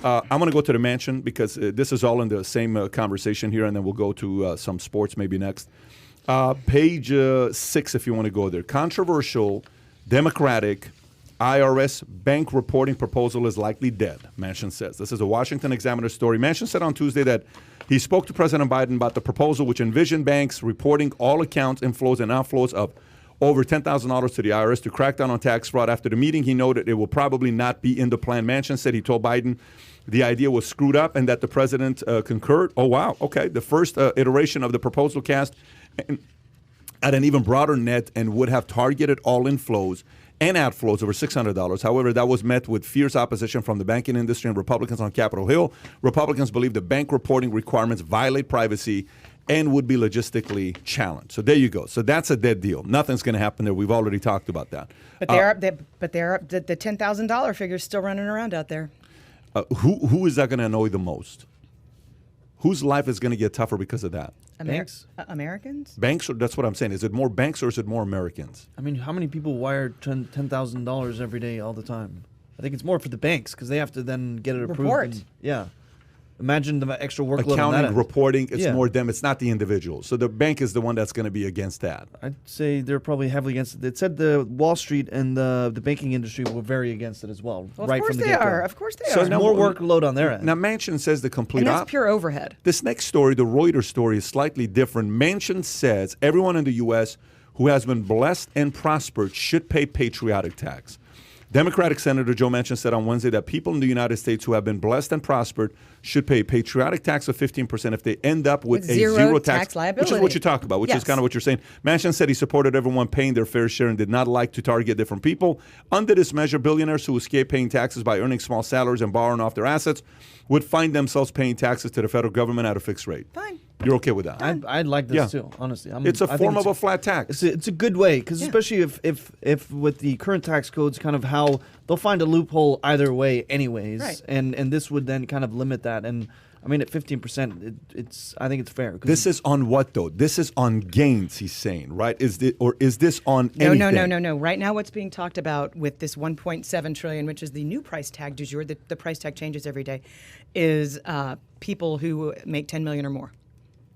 I'm going to go to the Manchin because this is all in the same conversation here, and then we'll go to some sports maybe next. Page 6, if you want to go there. Controversial Democratic IRS bank reporting proposal is likely dead, Manchin says. This is a Washington Examiner story. Manchin said on Tuesday that he spoke to President Biden about the proposal which envisioned banks reporting all accounts inflows and outflows of over $10,000 to the IRS to crack down on tax fraud. After the meeting, he noted it will probably not be in the plan. Manchin said he told Biden the idea was screwed up and that the president concurred. Oh, wow. Okay. The first iteration of the proposal cast at an even broader net and would have targeted all inflows and outflows over $600. However, that was met with fierce opposition from the banking industry and Republicans on Capitol Hill. Republicans believe the bank reporting requirements violate privacy and would be logistically challenged. So there you go. So that's a dead deal. Nothing's going to happen there. We've already talked about that. But the $10,000 figure is still running around out there. Who is that going to annoy the most? Whose life is going to get tougher because of that? Banks? Americans? Banks, that's what I'm saying. Is it more banks or is it more Americans? I mean, how many people wire $10,000 every day all the time? I think it's more for the banks because they have to then get it approved. Report. Yeah. Imagine the extra workload on that Accounting, end. reporting, it's more them. It's not the individual. So the bank is the one that's going to be against that. I'd say they're probably heavily against it. It said the Wall Street and the banking industry were very against it as well. Well, right of course from the they get-go. are. Of course they So are. it's more workload on their end. Now, Manchin says the complete And that's pure overhead. This next story, the Reuters story, is slightly different. Manchin says everyone in the U.S. who has been blessed and prospered should pay patriotic tax. Democratic Senator Joe Manchin said on Wednesday that people in the United States who have been blessed and prospered should pay patriotic tax of 15% if they end up with a zero tax liability. which is what you talk about, which is kind of what you're saying. Manchin said he supported everyone paying their fair share and did not like to target different people. Under this measure, billionaires who escape paying taxes by earning small salaries and borrowing off their assets would find themselves paying taxes to the federal government at a fixed rate. Fine. You're okay with that? I'd like this too, honestly. It's a form of a flat tax. It's a good way because especially if with the current tax codes, kind of how they'll find a loophole either way, anyways, right. and this would then kind of limit that. And I mean, at 15%, I think it's fair. This is on what though? This is on gains. He's saying, right? Is this on No, anything? no. Right now, what's being talked about with this 1.7 trillion, which is the new price tag du jour, the price tag changes every day, is people who make 10 million or more.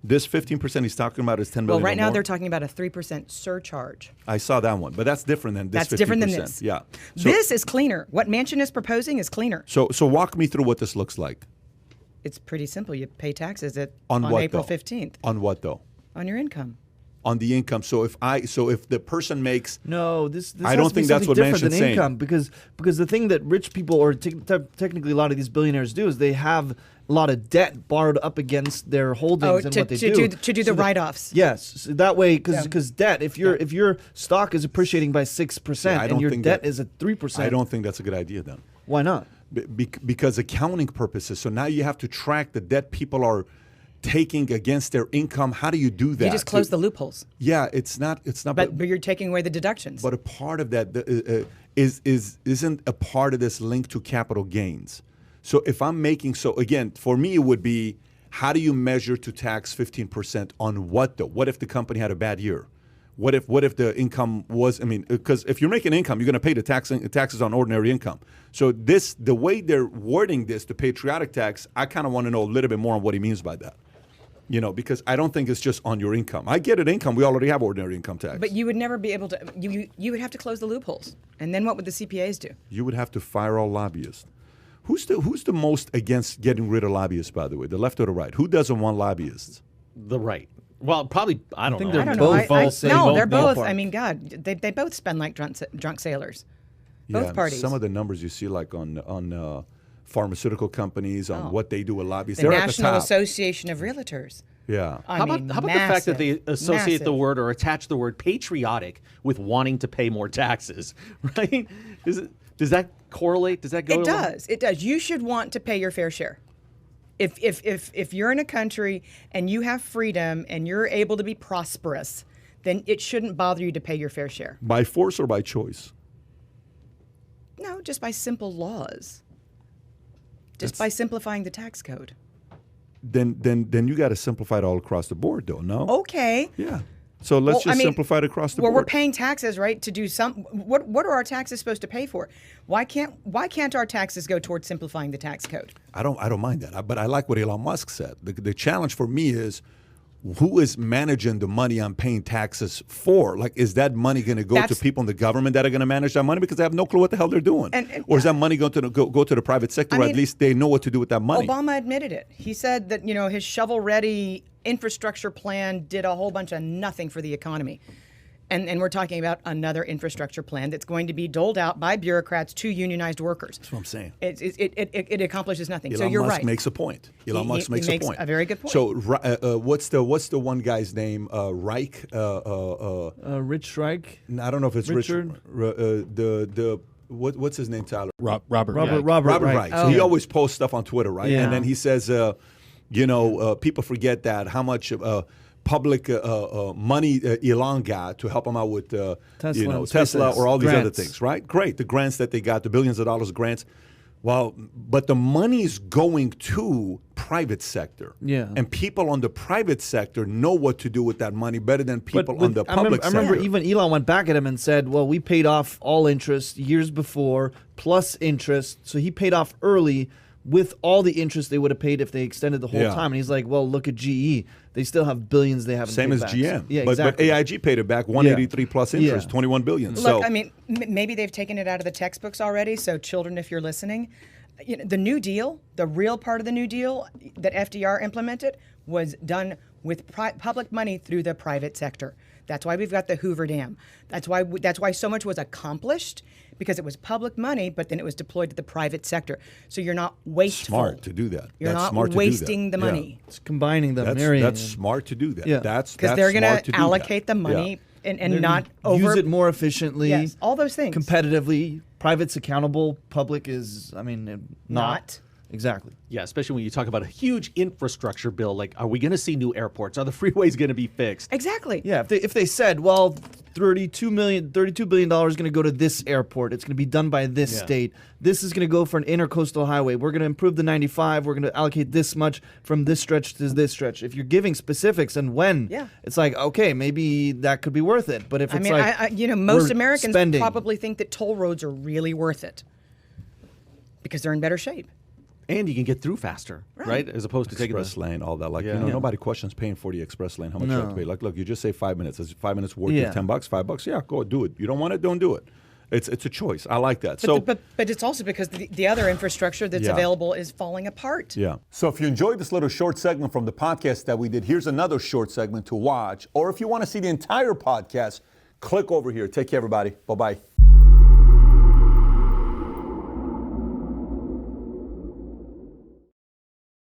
This 15% he's talking about is 10 million. Well, right or now more. they're talking about a 3% surcharge. I saw that one, but that's different than this. That's 50%. different than this. Yeah. So, This is cleaner. What Manchin is proposing is cleaner. So walk me through what this looks like. It's pretty simple. You pay taxes On what, April though? 15th On what though? on your income. On the income. So if the person makes No, this I has don't to be think that's something what different Manchin's than saying. income because the thing that rich people or technically a lot of these billionaires do is they have a lot of debt borrowed up against their holdings and what they do to do the write-offs. Yes, so that way because debt if your stock is appreciating by 6% I don't and your think debt that- is at 3%. I don't think that's a good idea then. Why not? Because accounting purposes. So now you have to track the debt people are taking against their income. How do you do that? You just close the loopholes. Yeah, it's not. But you're taking away the deductions. But a part of that isn't a part of this linked to capital gains. So if I'm making, so again, for me it would be, how do you measure to tax 15% on what though? What if the company had a bad year? What if the income was, because if you're making income, you're going to pay the taxes on ordinary income. So the way they're wording this, the patriotic tax, I kind of want to know a little bit more on what he means by that. Because I don't think it's just on your income. I get it, income. We already have ordinary income tax. But you would never be able to, you would have to close the loopholes. And then what would the CPAs do? You would have to fire all lobbyists. Who's the most against getting rid of lobbyists, by the way, the left or the right? Who doesn't want lobbyists? The right. Well, probably, I don't know. they're I don't both know. same No, boat they're both. ballpark. I mean, God, they both spend like drunk sailors. Both parties. Some of the numbers you see, like on pharmaceutical companies, on what they do with lobbyists, the they're National at the top. Association of Realtors. Yeah. I How mean, about the fact that they massive, associate the massive. word or attach the word patriotic with wanting to pay more taxes, right? Does that correlate? Does that go? It does. It does. You should want to pay your fair share. If you're in a country and you have freedom and you're able to be prosperous, then it shouldn't bother you to pay your fair share. By force or by choice? No, just by simple laws. Just by simplifying the tax code. Then you got to simplify it all across the board, though. No. Okay. Yeah. So let's Well, just I mean, simplify it across the Well, board. we're paying taxes, right, to do some. What are our taxes supposed to pay for? Why can't our taxes go towards simplifying the tax code? I don't mind that, but I like what Elon Musk said. The challenge for me is, who is managing the money I'm paying taxes for? Like, is that money going to go to That's- people in the government that are going to manage that money because they have no clue what the hell they're doing? Or is that money going to go to the private sector, I or at mean, least they know what to do with that money? Obama admitted it. He said that his shovel-ready infrastructure plan did a whole bunch of nothing for the economy. And we're talking about another infrastructure plan that's going to be doled out by bureaucrats to unionized workers. That's what I'm saying. It accomplishes nothing. Elon so you're Musk right. makes a point. Elon Musk makes a point. A very good point. So what's the one guy's name? Reich? Rich Shrike. I don't know if it's Richard? what's his name, Tyler? Robert. Robert Reich. So he always posts stuff on Twitter, right? Yeah. And then he says, people forget that how much public money Elon got to help him out with Tesla and Tesla SpaceX. or all these other Grants. things, right? Great, the grants that they got, the billions of dollars of grants. Well, but the money's going to private sector. Yeah. And people on the private sector know what to do with that money better than people on the public I sector. remember even Elon went back at him and said, well, we paid off all interest years before, plus interest. So he paid off early with all the interest they would have paid if they extended the whole Yeah. time. And he's like, well, look at GE. They still have billions they haven't Same paid as back. GM. Yeah, but exactly. AIG paid it back, 183 plus interest, Yeah. 21 billion. Look, So I mean, maybe they've taken it out of the textbooks already. So, children, if you're listening, the New Deal, the real part of the New Deal that FDR implemented, was done with public money through the private sector. That's why we've got the Hoover Dam. That's why so much was accomplished, because it was public money, but then it was deployed to the private sector. So you're not wasteful. smart to do that. You're That's not smart wasting to the do that. money. It's combining them, That's marrying that's them. smart to do that. Yeah. That's Because they're going smart to do allocate that. the money Yeah. and They're not gonna over. use it more efficiently. Yes, all those things. Competitively. Private's accountable. Public is, Not. Exactly. Yeah, especially when you talk about a huge infrastructure bill. Like, are we going to see new airports? Are the freeways going to be fixed? Exactly. Yeah, if they said, well, $32 billion is going to go to this airport. It's going to be done by this state. This is going to go for an intercoastal highway. We're going to improve the 95. We're going to allocate this much from this stretch to this stretch. If you're giving specifics and when, it's like, okay, maybe that could be worth it. But if it's most we're Americans spending. probably think that toll roads are really worth it because they're in better shape. And you can get through faster, right? As opposed to taking Express the lane, all that. Like, Yeah. nobody questions paying for the express lane. How much you have to pay? Like, look, you just say 5 minutes. Is 5 minutes worth Yeah. $10, $5? Yeah, go do it. You don't want it, don't do it. It's a choice. I like that. But it's also because the other infrastructure that's available is falling apart. Yeah. So if you enjoyed this little short segment from the podcast that we did, here's another short segment to watch. Or if you want to see the entire podcast, click over here. Take care, everybody. Bye-bye.